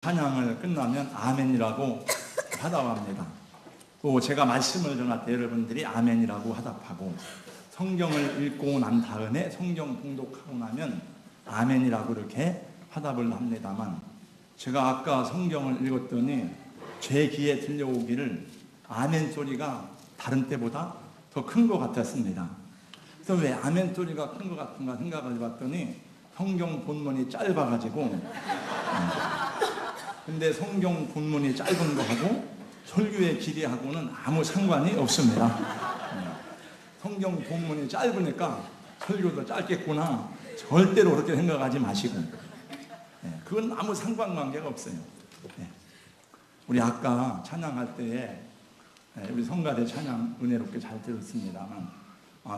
찬양을 끝나면 아멘이라고 화답합니다. 또 제가 말씀을 전할 때 여러분들이 아멘이라고 화답하고, 성경을 읽고 난 다음에 성경 봉독하고 나면 아멘이라고 이렇게 화답을 합니다만, 제가 아까 성경을 읽었더니 제 귀에 들려오기를 아멘 소리가 다른 때보다 더 큰 것 같았습니다. 그래서 왜 아멘 소리가 큰 것 같은가 생각을 해봤더니 성경 본문이 짧아가지고, 근데 성경 본문이 짧은 거하고 설교의 길이하고는 아무 상관이 없습니다. 성경 본문이 짧으니까 설교도 짧겠구나, 절대로 그렇게 생각하지 마시고, 그건 아무 상관관계가 없어요. 우리 아까 찬양할 때에 우리 성가대 찬양 은혜롭게 잘 들었습니다만,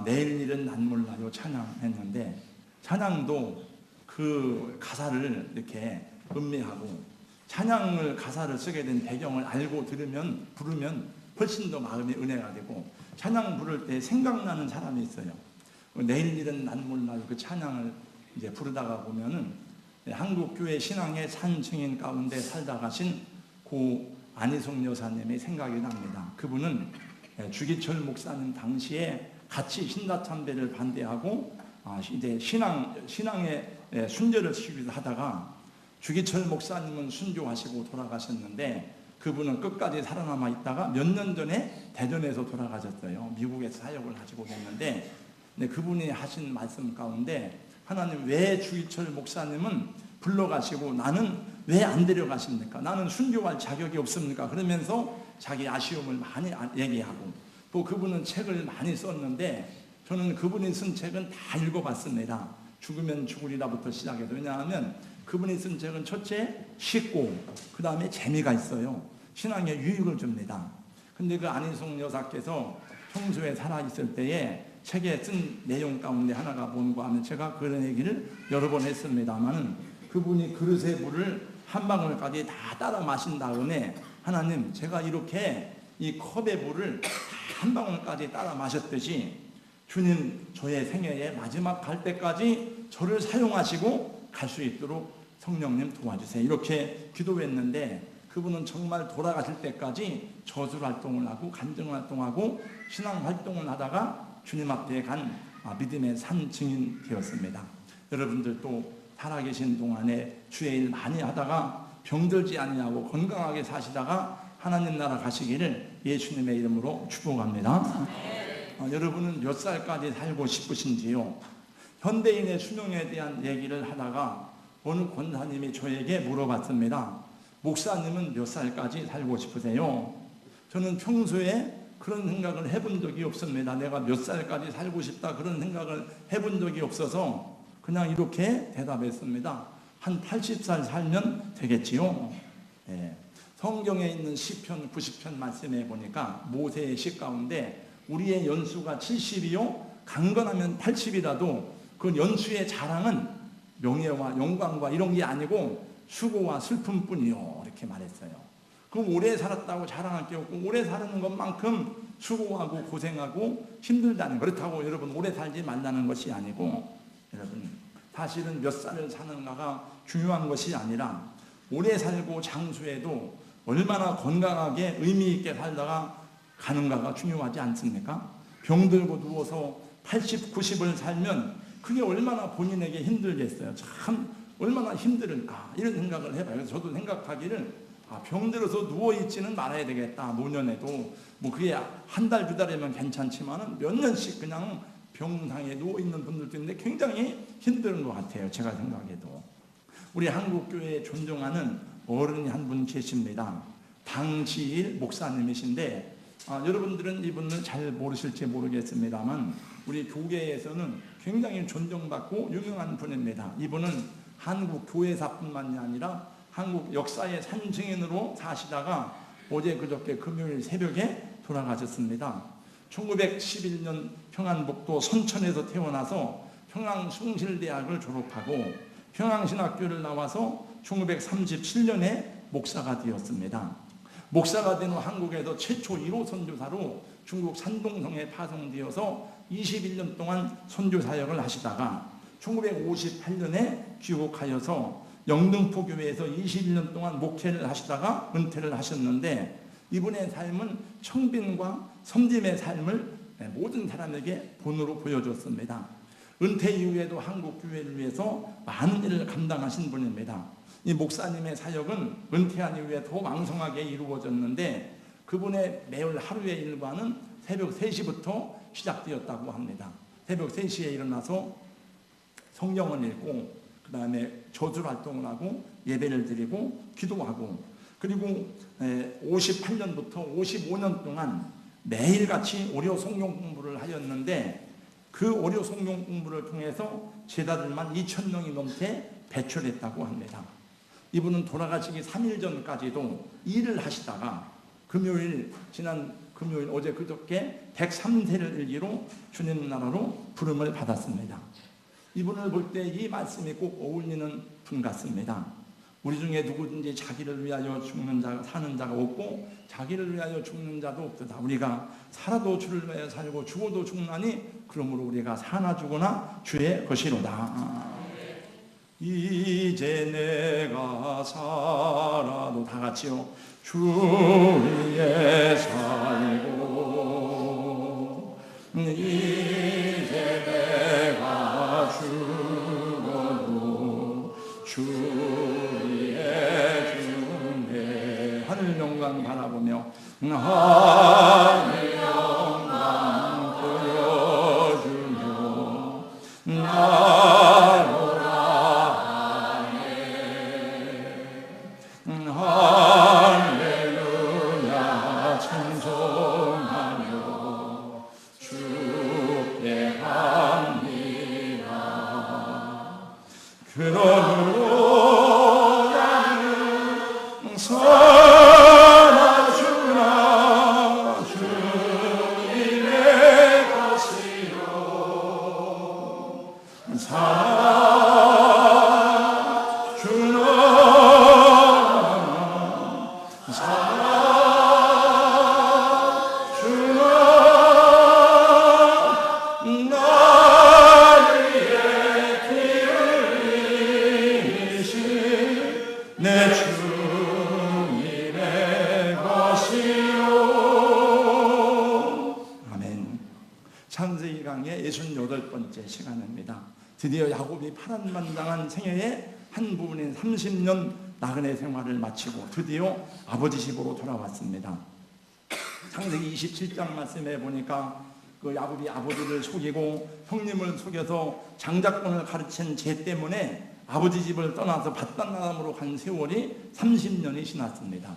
내일 일은 난 몰라요 찬양했는데, 찬양도 그 가사를 이렇게 음미하고 찬양을 가사를 쓰게 된 배경을 알고 부르면 훨씬 더 마음의 은혜가 되고, 찬양 부를 때 생각나는 사람이 있어요. 내일 일은 난 몰라요 그 찬양을 이제 부르다가 보면은 한국 교회 신앙의 산 증인 가운데 살다 가신 고 안희송 여사님의 생각이 납니다. 그분은 주기철 목사님 당시에 같이 신다참배를 반대하고 이제 신앙의 순절을 시키기도 하다가, 주기철 목사님은 순교하시고 돌아가셨는데 그분은 끝까지 살아남아 있다가 몇 년 전에 대전에서 돌아가셨어요. 미국에서 사역을 하시고 계셨는데, 그분이 하신 말씀 가운데 하나님 왜 주기철 목사님은 불러가시고 나는 왜 안 데려가십니까? 나는 순교할 자격이 없습니까? 그러면서 자기 아쉬움을 많이 얘기하고, 또 그분은 책을 많이 썼는데 저는 그분이 쓴 책은 다 읽어봤습니다. 죽으면 죽으리라부터 시작해서. 왜냐하면 그분이 쓴 책은 첫째 쉽고 그 다음에 재미가 있어요. 신앙에 유익을 줍니다. 근데 그 안희송 여사께서 평소에 살아있을 때에 책에 쓴 내용 가운데 하나가 뭔가 하면, 제가 그런 얘기를 여러 번 했습니다만, 그분이 그릇의 물을 한 방울까지 다 따라 마신 다음에, 하나님 제가 이렇게 이 컵의 물을 다 한 방울까지 따라 마셨듯이 주님 저의 생애의 마지막 갈 때까지 저를 사용하시고 갈 수 있도록 성령님 도와주세요, 이렇게 기도했는데, 그분은 정말 돌아가실 때까지 저술 활동을 하고 간증 활동하고 신앙 활동을 하다가 주님 앞에 간 믿음의 산 증인 되었습니다. 여러분들도 살아계신 동안에 주의 일 많이 하다가 병들지 아니하고 건강하게 사시다가 하나님 나라 가시기를 예수님의 이름으로 축복합니다. 여러분은 몇 살까지 살고 싶으신지요? 현대인의 수명에 대한 얘기를 하다가 어느 권사님이 저에게 물어봤습니다. 목사님은 몇 살까지 살고 싶으세요? 저는 평소에 그런 생각을 해본 적이 없습니다. 내가 몇 살까지 살고 싶다 그런 생각을 해본 적이 없어서 그냥 이렇게 대답했습니다. 한 80살 살면 되겠지요. 성경에 있는 시편 90편 말씀에 보니까 모세의 시 가운데 우리의 연수가 70이요 강건하면 80이라도 그 연수의 자랑은 명예와 영광과 이런 게 아니고 수고와 슬픔뿐이요, 이렇게 말했어요. 그럼 오래 살았다고 자랑할 게 없고, 오래 사는 것만큼 수고하고 고생하고 힘들다는, 그렇다고 여러분 오래 살지 말라는 것이 아니고, 여러분 사실은 몇 살을 사는가가 중요한 것이 아니라 오래 살고 장수해도 얼마나 건강하게 의미 있게 살다가 가는가가 중요하지 않습니까? 병들고 누워서 80, 90을 살면 그게 얼마나 본인에게 힘들겠어요. 참 얼마나 힘들을까, 이런 생각을 해봐요. 그래서 저도 생각하기를 병들어서 누워있지는 말아야 되겠다. 노년에도 뭐 그게 한 달, 두 달이면 괜찮지만 몇 년씩 그냥 병상에 누워있는 분들도 있는데 굉장히 힘든 것 같아요, 제가 생각해도. 우리 한국교회에 존경하는 어른이 한 분 계십니다. 방지일 목사님이신데, 여러분들은 이분을 잘 모르실지 모르겠습니다만 우리 교계에서는 굉장히 존경받고 유명한 분입니다. 이분은 한국 교회사뿐만이 아니라 한국 역사의 산증인으로 사시다가 어제 그저께 금요일 새벽에 돌아가셨습니다. 1911년 평안북도 선천에서 태어나서 평양숭실대학을 졸업하고 평양신학교를 나와서 1937년에 목사가 되었습니다. 목사가 된 후 한국에서 최초 1호 선교사로 중국 산동성에 파송되어서 21년 동안 선교 사역을 하시다가 1958년에 귀국하여서 영등포 교회에서 21년 동안 목회를 하시다가 은퇴를 하셨는데 이분의 삶은 청빈과 섬김의 삶을 모든 사람에게 본으로 보여줬습니다. 은퇴 이후에도 한국 교회를 위해서 많은 일을 감당하신 분입니다. 이 목사님의 사역은 은퇴한 이후에 더 왕성하게 이루어졌는데 그분의 매일 하루의 일과는 새벽 3시부터 시작되었다고 합니다. 새벽 3시에 일어나서 성경을 읽고 그 다음에 저주 활동을 하고 예배를 드리고 기도하고 그리고 58년부터 55년 동안 매일같이 오려 성경 공부를 하였는데 그 오려 성경 공부를 통해서 제자들만 2,000명이 넘게 배출했다고 합니다. 이분은 돌아가시기 3일 전까지도 일을 하시다가 지난 금요일 어제 그저께 103세를 일기로 주님 나라로 부름을 받았습니다. 이분을 볼 때 이 말씀이 꼭 어울리는 분 같습니다. 우리 중에 누구든지 자기를 위하여 죽는 자가 사는 자가 없고 자기를 위하여 죽는 자도 없도다. 우리가 살아도 주를 위하여 살고 죽어도 죽나니 그러므로 우리가 사나 죽으나 주의 것이로다. 이제 내가 살아도 다 같이요. 주 위에 살고 이제 내가 죽어도 주 위에 주네. 하늘 영광 바라보며 하늘 영광 보여주며 나로 할렐루야 찬송하며 주께 합니다. 그러므로 나는 살아주나 주님의 것이요 창세기 강의 68번째 시간입니다. 드디어 야곱이 파란만장한 생애의 한 부분인 30년 나그네 생활을 마치고 드디어 아버지 집으로 돌아왔습니다. 창세기 27장 말씀에 보니까 그 야곱이 아버지를 속이고 형님을 속여서 장자권을 가르친 죄 때문에 아버지 집을 떠나서 밧단아람으로 간 세월이 30년이 지났습니다.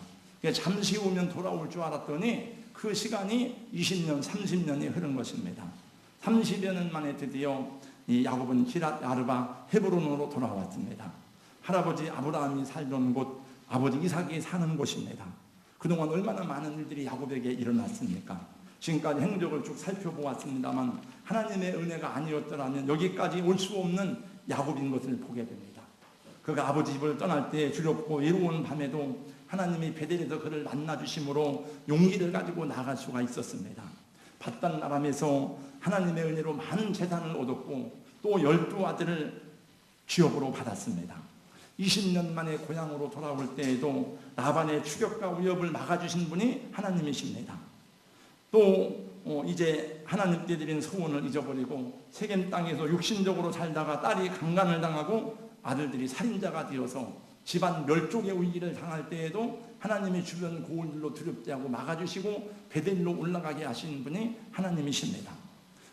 잠시 후면 돌아올 줄 알았더니 그 시간이 20년, 30년이 흐른 것입니다. 30여 년 만에 드디어 이 야곱은 기랏 야르바 헤브론으로 돌아왔습니다. 할아버지 아브라함이 살던 곳, 아버지 이삭이 사는 곳입니다. 그동안 얼마나 많은 일들이 야곱에게 일어났습니까? 지금까지 행적을 쭉 살펴보았습니다만 하나님의 은혜가 아니었더라면 여기까지 올 수 없는 야곱인 것을 보게 됩니다. 그가 아버지 집을 떠날 때 두렵고 외로운 밤에도 하나님이 베델에서 그를 만나주심으로 용기를 가지고 나갈 수가 있었습니다. 밧단 아람에서 하나님의 은혜로 많은 재산을 얻었고 또 12아들을 기업으로 받았습니다. 20년 만에 고향으로 돌아올 때에도 라반의 추격과 위협을 막아주신 분이 하나님이십니다. 또 이제 하나님께 드린 소원을 잊어버리고 세겜 땅에서 육신적으로 살다가 딸이 강간을 당하고 아들들이 살인자가 되어서 집안 멸족의 위기를 당할 때에도 하나님이 주변 고을들로 두렵게 하고 막아주시고 베델로 올라가게 하신 분이 하나님이십니다.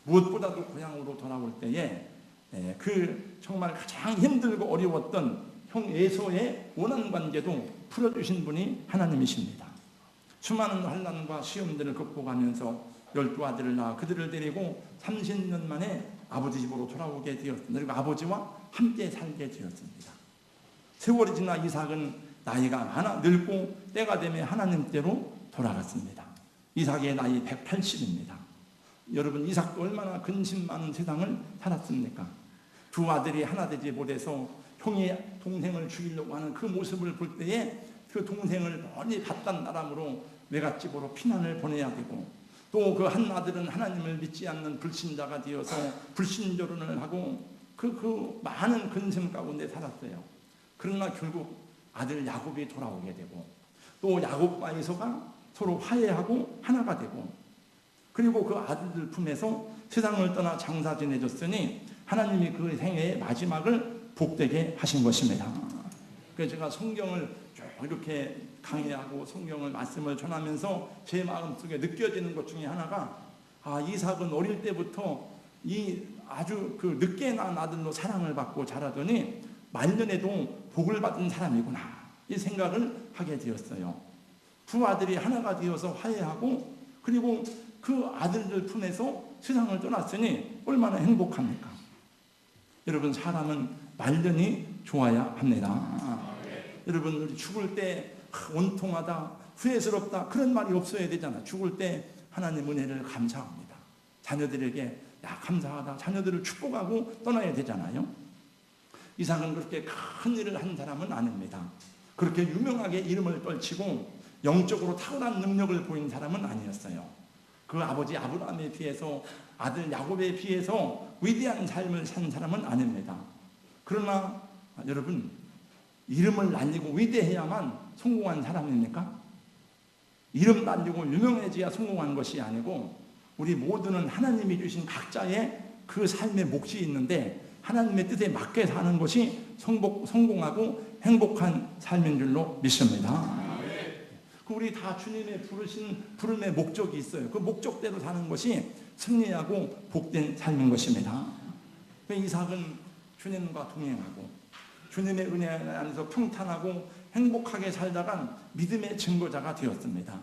무엇보다도 고향으로 돌아올 때에 그 정말 가장 힘들고 어려웠던 형 에서의 원한관계도 풀어주신 분이 하나님이십니다. 수많은 환난과 시험들을 극복하면서 12아들을 낳아 그들을 데리고 30년 만에 아버지 집으로 돌아오게 되었습니다. 그리고 아버지와 함께 살게 되었습니다. 세월이 지나 이삭은 나이가 많아 늙고 때가 되면 하나님께로 돌아갔습니다. 이삭의 나이 180입니다. 여러분 이삭도 얼마나 근심 많은 세상을 살았습니까? 두 아들이 하나 되지 못해서 형이 동생을 죽이려고 하는 그 모습을 볼 때에 그 동생을 멀리 밧단 아람으로 외갓집으로 피난을 보내야 되고 또 그 한 아들은 하나님을 믿지 않는 불신자가 되어서 불신결혼을 하고 그 많은 근심 가운데 살았어요. 그러나 결국 아들 야곱이 돌아오게 되고 또 야곱과 에서가 서로 화해하고 하나가 되고 그리고 그 아들들 품에서 세상을 떠나 장사 지내줬으니 하나님이 그 생애의 마지막을 복되게 하신 것입니다. 그래서 제가 성경을 쭉 이렇게 강의하고 성경을 말씀을 전하면서 제 마음속에 느껴지는 것 중에 하나가 이삭은 어릴 때부터 이 아주 그 늦게 낳은 아들로 사랑을 받고 자라더니 말년에도 복을 받은 사람이구나 이 생각을 하게 되었어요. 두 아들이 하나가 되어서 화해하고 그리고 그 아들들 품에서 세상을 떠났으니 얼마나 행복합니까? 여러분 사람은 말년이 좋아야 합니다. 여러분 우리 죽을 때 온통하다 후회스럽다 그런 말이 없어야 되잖아. 죽을 때 하나님 은혜를 감사합니다. 자녀들에게 감사하다 자녀들을 축복하고 떠나야 되잖아요. 이삭은 그렇게 큰 일을 한 사람은 아닙니다. 그렇게 유명하게 이름을 떨치고 영적으로 탁월한 능력을 보인 사람은 아니었어요. 그 아버지 아브라함에 비해서 아들 야곱에 비해서 위대한 삶을 산 사람은 아닙니다. 그러나 여러분 이름을 날리고 위대해야만 성공한 사람입니까? 이름 날리고 유명해져야 성공한 것이 아니고 우리 모두는 하나님이 주신 각자의 그 삶의 몫이 있는데 하나님의 뜻에 맞게 사는 것이 성공하고 행복한 삶인 줄로 믿습니다. 우리 다 주님의 부르신 부름의 목적이 있어요. 그 목적대로 사는 것이 승리하고 복된 삶인 것입니다. 이삭은 주님과 동행하고 주님의 은혜 안에서 평탄하고 행복하게 살다간 믿음의 증거자가 되었습니다.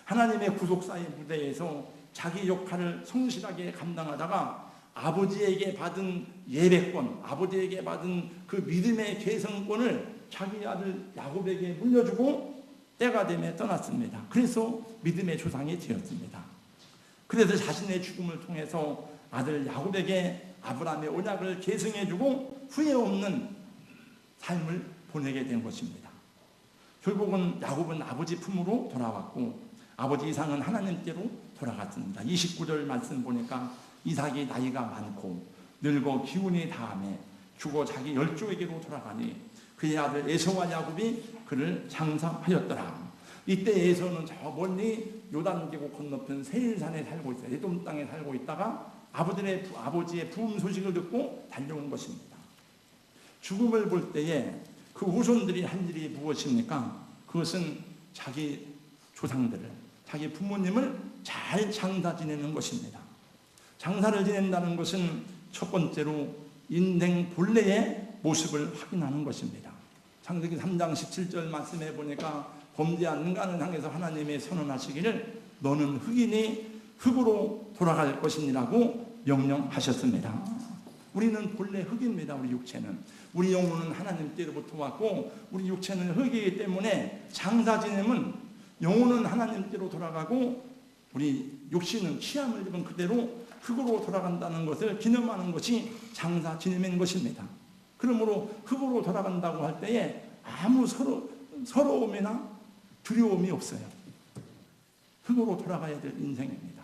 하나님의 구속사의 무대에서 자기 역할을 성실하게 감당하다가 아버지에게 받은 예배권, 아버지에게 받은 그 믿음의 계승권을 자기 아들 야곱에게 물려주고 때가 되며 떠났습니다. 그래서 믿음의 조상이 되었습니다. 그래서 자신의 죽음을 통해서 아들 야곱에게 아브라함의 언약을 계승해주고 후회 없는 삶을 보내게 된 것입니다. 결국은 야곱은 아버지 품으로 돌아왔고 아버지 이삭은 하나님께로 돌아갔습니다. 29절 말씀 보니까 이삭이 나이가 많고 늙어 기운이 다하며 죽어 자기 열조에게로 돌아가니 그의 아들 에서와 야곱이 그를 장사하였더라. 이때 에서는 저 멀리 요단계곡 건너편 세일산에 살고 있어요. 에돔 땅에 살고 있다가 아버지의 부흥 소식을 듣고 달려온 것입니다. 죽음을 볼 때에 그 후손들이 한 일이 무엇입니까? 그것은 자기 조상들을, 자기 부모님을 잘 장사 지내는 것입니다. 장사를 지낸다는 것은 첫 번째로 인생 본래의 모습을 확인하는 것입니다. 창세기 3장 17절 말씀해 보니까 범죄한 인간을 향해서 하나님이 선언하시기를 너는 흙이니 흙으로 돌아갈 것이니라고 명령하셨습니다. 우리는 본래 흙입니다. 우리 육체는. 우리 영혼은 하나님께로부터 왔고 우리 육체는 흙이기 때문에 장사 지내면 영혼은 하나님께로 돌아가고 우리 육신은 취함을 입은 그대로 흙으로 돌아간다는 것을 기념하는 것이 장사 지내는 것입니다. 그러므로 흙으로 돌아간다고 할 때에 아무 서러움이나 두려움이 없어요. 흙으로 돌아가야 될 인생입니다.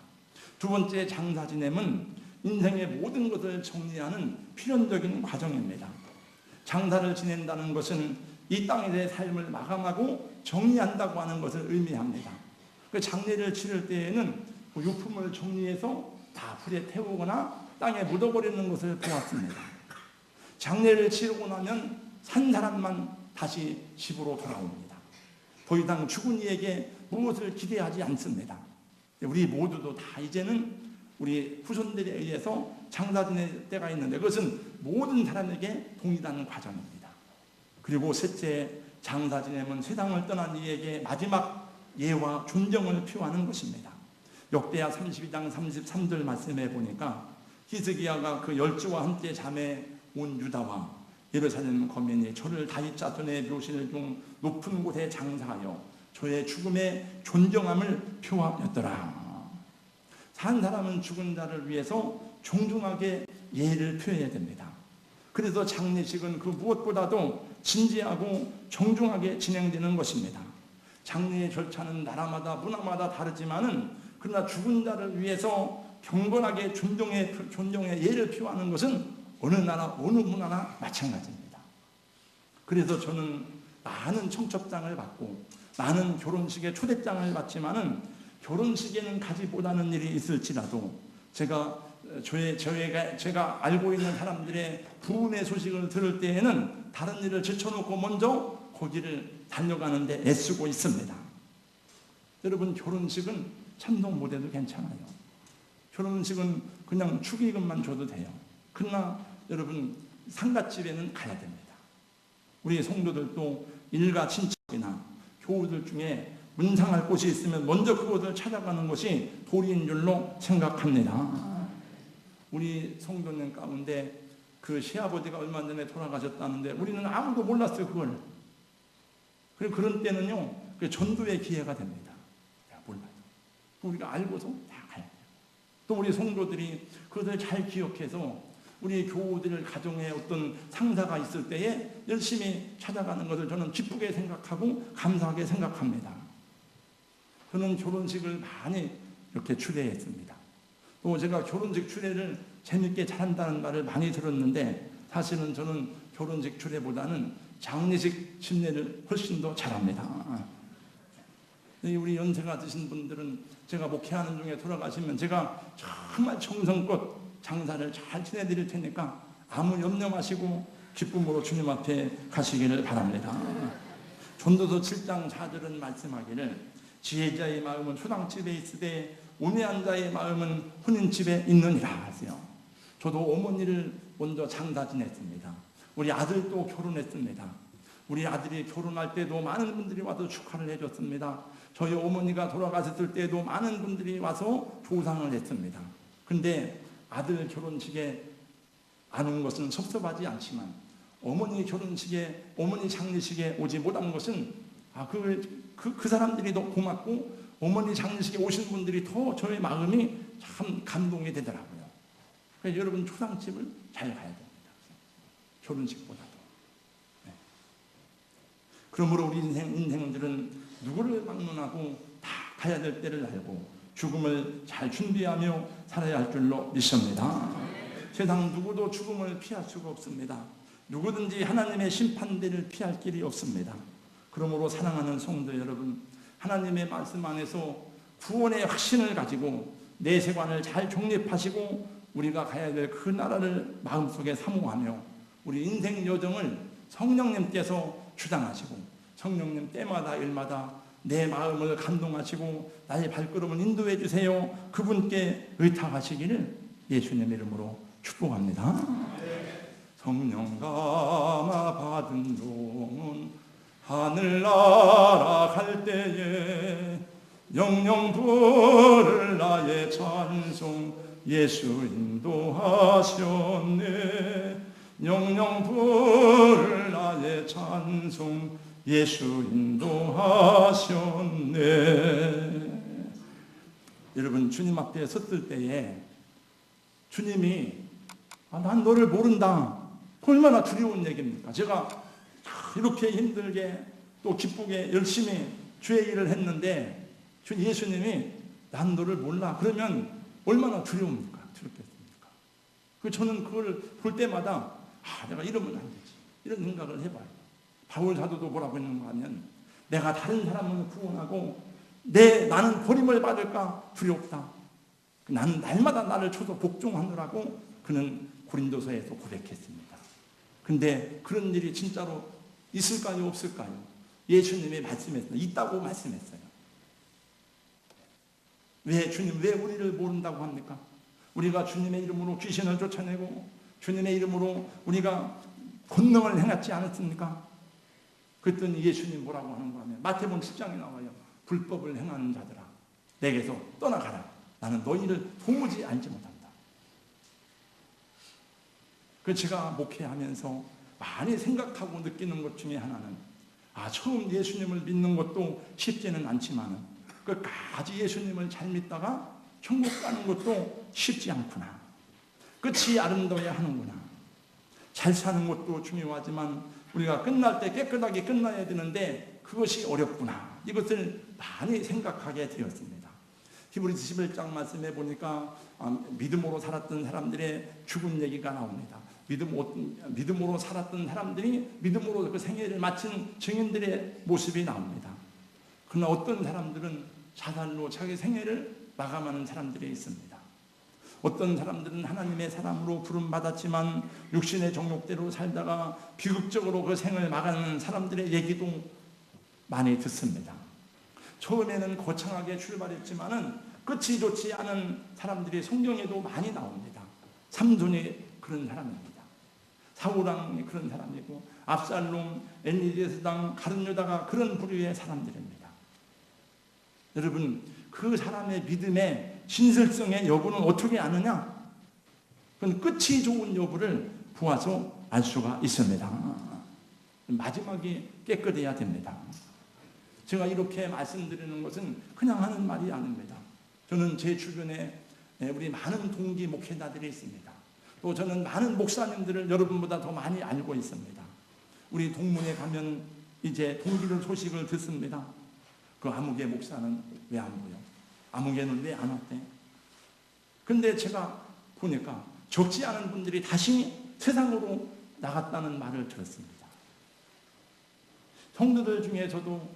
두 번째 장사 지냄은 인생의 모든 것을 정리하는 필연적인 과정입니다. 장사를 지낸다는 것은 이 땅의 삶을 마감하고 정리한다고 하는 것을 의미합니다. 그 장례를 치를 때에는 그 유품을 정리해서 다 불에 태우거나 땅에 묻어버리는 것을 보았습니다. 장례를 치르고 나면 산 사람만 다시 집으로 돌아옵니다. 더 이상 죽은 이에게 무엇을 기대하지 않습니다. 우리 모두도 다 이제는 우리 후손들에 의해서 장사 지낼 때가 있는데 그것은 모든 사람에게 동일한 과정입니다. 그리고 셋째, 장사 지내면 세상을 떠난 이에게 마지막 예와 존경을 표하는 것입니다. 역대하 32장 33절 말씀해 보니까 히스기야가 그 열조와 함께 잠에 온 유다와 예루살렘 거민이 저를 다윗 자손의 묘실 중 높은 곳에 장사하여 저의 죽음에 존경함을 표하였더라. 산 사람은 죽은 자를 위해서 존중하게 예를 표해야 됩니다. 그래서 장례식은 그 무엇보다도 진지하고 정중하게 진행되는 것입니다. 장례의 절차는 나라마다 문화마다 다르지만은 그러나 죽은 자를 위해서 경건하게 존경의 예를 표하는 것은 어느 나라 어느 문화나 마찬가지입니다. 그래서 저는 많은 청첩장을 받고 많은 결혼식에 초대장을 받지만은 결혼식에는 가지 못하는 일이 있을지라도 제가 알고 있는 사람들의 부흥의 소식을 들을 때에는 다른 일을 제쳐놓고 먼저 거기를 달려가는데 애쓰고 있습니다. 여러분, 결혼식은 참석 못해도 괜찮아요. 결혼식은 그냥 축의금만 줘도 돼요. 그러나 여러분, 상갓집에는 가야 됩니다. 우리 성도들도 일가 친척이나 교우들 중에 문상할 곳이 있으면 먼저 그곳을 찾아가는 것이 도리인 줄로 생각합니다. 우리 성도님 가운데 그 시아버지가 얼마 전에 돌아가셨다는데 우리는 아무도 몰랐어요, 그걸. 그리고 그런 때는요, 전도의 기회가 됩니다. 몰라요. 우리가 알고서 다 가야 돼요. 또 우리 성도들이 그것을 잘 기억해서 우리 교우들 가정에 어떤 상사가 있을 때에 열심히 찾아가는 것을 저는 기쁘게 생각하고 감사하게 생각합니다. 저는 결혼식을 많이 이렇게 추례했습니다. 또 제가 결혼식 추례를 재밌게 잘한다는 말을 많이 들었는데 사실은 저는 결혼식 추례보다는 장례식 침례를 훨씬 더 잘합니다. 우리 연세가 드신 분들은 제가 목회하는 중에 돌아가시면 제가 정말 정성껏 장사를 잘 지내드릴 테니까 아무 염려 마시고 기쁨으로 주님 앞에 가시기를 바랍니다. 전도서 7장 4절은 말씀하기를 지혜자의 마음은 초당집에 있으되 온유한 자의 마음은 혼인집에 있느니라 하세요. 저도 어머니를 먼저 장사 지냈습니다. 우리 아들도 결혼했습니다. 우리 아들이 결혼할 때도 많은 분들이 와서 축하를 해줬습니다. 저희 어머니가 돌아가셨을 때도 많은 분들이 와서 조상을 했습니다. 근데 아들 결혼식에 안 온 것은 섭섭하지 않지만 어머니 결혼식에, 어머니 장례식에 오지 못한 것은 그 사람들이 더 고맙고 어머니 장례식에 오신 분들이 더 저의 마음이 참 감동이 되더라고요. 그래서 여러분, 초상집을 잘 가야 됩니다. 결혼식보다도. 네. 그러므로 우리 인생들은 누구를 막론하고 다 가야 될 때를 알고 죽음을 잘 준비하며 살아야 할 줄로 믿습니다. 세상 누구도 죽음을 피할 수가 없습니다. 누구든지 하나님의 심판대를 피할 길이 없습니다. 그러므로 사랑하는 성도 여러분, 하나님의 말씀 안에서 구원의 확신을 가지고 내세관을 잘 정립하시고 우리가 가야 될 그 나라를 마음속에 사모하며 우리 인생 여정을 성령님께서 주장하시고 성령님 때마다 일마다 내 마음을 감동하시고 나의 발걸음을 인도해 주세요. 그분께 의탁하시기를 예수님의 이름으로 축복합니다. 성령 감화 받은 종은 하늘 날아갈 때에 영영 부를 나의 찬송 예수 인도하셨네. 영영 부를 나의 찬송 예수 인도하셨네. 여러분, 주님 앞에 섰을 때에 주님이 난 너를 모른다. 얼마나 두려운 얘기입니까? 제가 이렇게 힘들게 또 기쁘게 열심히 주의 일을 했는데 예수님이 난 너를 몰라. 그러면 얼마나 두려웁니까? 두렵겠습니까? 저는 그걸 볼 때마다 내가 이러면 안 되지. 이런 생각을 해봐요. 바울 사도도 뭐라고 했는가 하면 내가 다른 사람을 구원하고 나는 버림을 받을까 두렵다. 나는 날마다 나를 쳐서 복종하느라고 그는 고린도서에서 고백했습니다. 근데 그런 일이 진짜로 있을까요? 없을까요? 예수님이 말씀했어요. 있다고 말씀했어요. 주님 왜 우리를 모른다고 합니까? 우리가 주님의 이름으로 귀신을 쫓아내고 주님의 이름으로 우리가 권능을 행하지 않았습니까? 그랬더니 예수님 뭐라고 하는가 하면 마태복음 7장에 나와요. 불법을 행하는 자들아 내게서 떠나가라. 나는 너희를 도무지 알지 못한다. 제가 목회하면서 많이 생각하고 느끼는 것 중에 하나는 처음 예수님을 믿는 것도 쉽지는 않지만 끝까지 예수님을 잘 믿다가 천국 가는 것도 쉽지 않구나. 끝이 아름다워야 하는구나. 잘 사는 것도 중요하지만 우리가 끝날 때 깨끗하게 끝나야 되는데 그것이 어렵구나. 이것을 많이 생각하게 되었습니다. 히브리서 11장 말씀해 보니까 믿음으로 살았던 사람들의 죽은 얘기가 나옵니다. 믿음으로 살았던 사람들이 믿음으로 그 생애를 마친 증인들의 모습이 나옵니다. 그러나 어떤 사람들은 자살로 자기 생애를 마감하는 사람들이 있습니다. 어떤 사람들은 하나님의 사람으로 부름받았지만 육신의 정욕대로 살다가 비극적으로 그 생을 마감하는 사람들의 얘기도 많이 듣습니다. 처음에는 거창하게 출발했지만은 끝이 좋지 않은 사람들이 성경에도 많이 나옵니다. 삼손이 그런 사람입니다. 사울왕이 그런 사람이고 압살롬, 엘리에스당, 가룟유다가 그런 부류의 사람들입니다. 여러분, 그 사람의 믿음의 진실성의 여부는 어떻게 아느냐? 그건 끝이 좋은 여부를 보아서 알 수가 있습니다. 마지막이 깨끗해야 됩니다. 제가 이렇게 말씀드리는 것은 그냥 하는 말이 아닙니다. 저는 제 주변에 우리 많은 동기 목회자들이 있습니다. 또 저는 많은 목사님들을 여러분보다 더 많이 알고 있습니다. 우리 동문회 가면 이제 동기들 소식을 듣습니다. 그 아무개 목사는 왜 안 보여? 아무개는 왜 안 왔대? 근데 제가 보니까 적지 않은 분들이 다시 세상으로 나갔다는 말을 들었습니다. 성도들 중에서도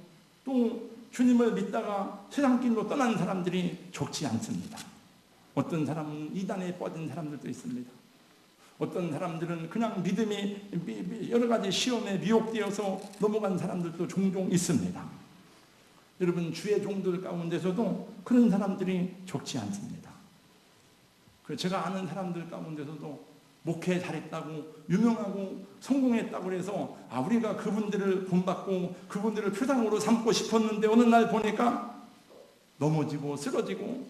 또 주님을 믿다가 세상길로 떠난 사람들이 적지 않습니다. 어떤 사람은 이단에 빠진 사람들도 있습니다. 어떤 사람들은 그냥 믿음이 여러 가지 시험에 미혹되어서 넘어간 사람들도 종종 있습니다. 여러분, 주의 종들 가운데서도 그런 사람들이 적지 않습니다. 제가 아는 사람들 가운데서도 목회 잘했다고 유명하고 성공했다고 해서 우리가 그분들을 본받고 그분들을 표상으로 삼고 싶었는데 어느 날 보니까 넘어지고 쓰러지고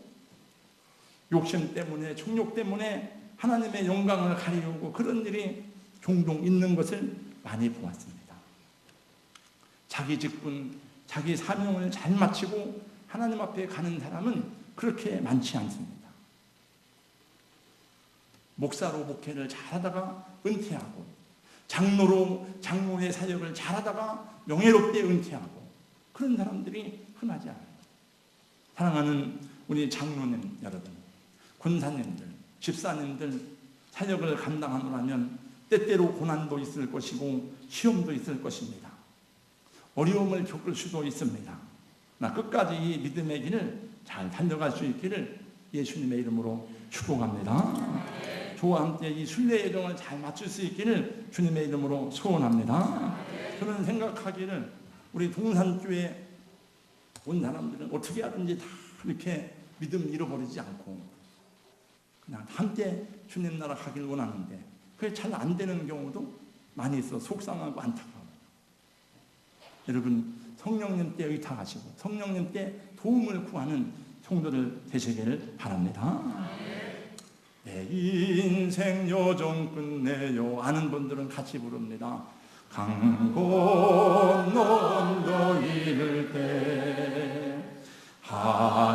욕심 때문에 정욕 때문에 하나님의 영광을 가리우고 그런 일이 종종 있는 것을 많이 보았습니다. 자기 직분, 자기 사명을 잘 마치고 하나님 앞에 가는 사람은 그렇게 많지 않습니다. 목사로 목회를 잘하다가 은퇴하고 장로로 장로의 사역을 잘하다가 명예롭게 은퇴하고 그런 사람들이 흔하지 않아요. 사랑하는 우리 장로님 여러분, 권사님들, 집사님들 사역을 감당하느라면 때때로 고난도 있을 것이고 시험도 있을 것입니다. 어려움을 겪을 수도 있습니다. 나 끝까지 이 믿음의 길을 잘 달려갈 수 있기를 예수님의 이름으로 축복합니다. 저와 함께 이 순례 여정을 잘 마칠 수 있기를 주님의 이름으로 소원합니다. 저는 생각하기를 우리 동산교회 온 사람들은 어떻게 하든지 다 이렇게 믿음 잃어버리지 않고 그냥 함께 주님 나라 가길 원하는데 그게 잘 안 되는 경우도 많이 있어 속상하고 안타까워요. 여러분, 성령님께 의탁하시고 성령님께 도움을 구하는 성도들 되시기를 바랍니다. 내 인생 여정 끝내요 아는 분들은 같이 부릅니다. 강 건너 너희를 때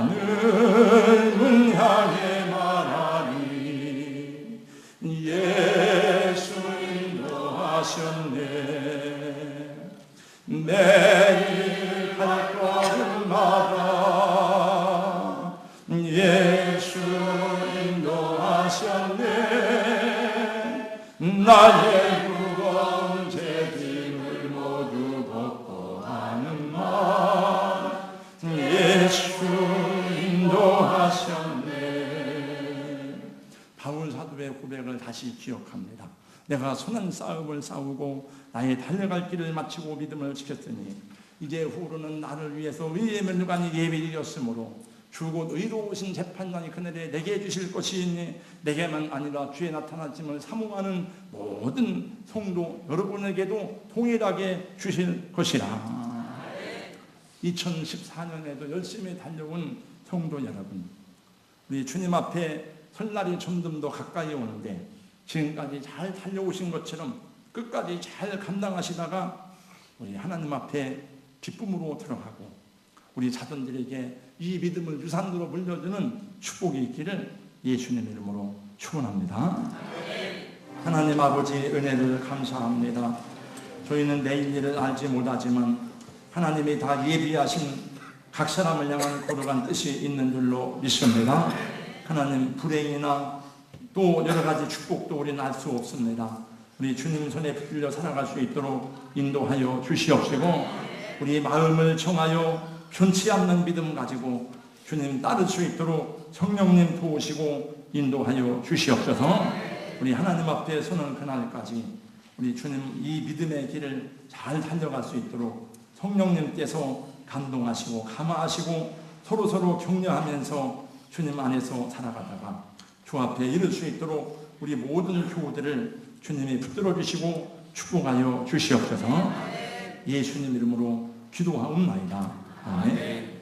하늘문 향해 말하니 예수 인도하셨네. 매일 발걸음마다 예수 인도하셨네. 나의 무거운 죄짐을 모두 벗고 하는 말 예수 인도하셨네. 바울 사도의 고백을 다시 기억합니다. 내가 선한 싸움을 싸우고 나의 달려갈 길을 마치고 믿음을 지켰으니 이제 후로는 나를 위해서 의의 면류관이 예비되었으므로 주곧 의로우신 재판장이 그날에 내게 주실 것이니 내게만 아니라 주의 나타나심을 사모하는 모든 성도 여러분에게도 동일하게 주실 것이라. 2014년에도 열심히 달려온 성도 여러분, 우리 주님 앞에 설날이 점점 더 가까이 오는데 지금까지 잘 달려오신 것처럼 끝까지 잘 감당하시다가 우리 하나님 앞에 기쁨으로 들어가고 우리 자손들에게 이 믿음을 유산으로 물려주는 축복이 있기를 예수님 이름으로 축원합니다. 하나님 아버지 은혜를 감사합니다. 저희는 내일 일을 알지 못하지만 하나님이 다 예비하신 각 사람을 향한 거룩한 뜻이 있는 줄로 믿습니다. 하나님, 불행이나 또 여러 가지 축복도 우리는 알 수 없습니다. 우리 주님 손에 붙들려 살아갈 수 있도록 인도하여 주시옵시고, 우리 마음을 청하여 변치 않는 믿음 가지고 주님 따를 수 있도록 성령님 도우시고 인도하여 주시옵소서. 우리 하나님 앞에 서는 그날까지 우리 주님 이 믿음의 길을 잘 달려갈 수 있도록 성령님께서 감동하시고 감화하시고 서로 격려하면서 주님 안에서 살아가다가 주 앞에 이를 수 있도록 우리 모든 교우들을 주님이 붙들어 주시고 축복하여 주시옵소서. 예수님 이름으로 기도하옵나이다. 아멘.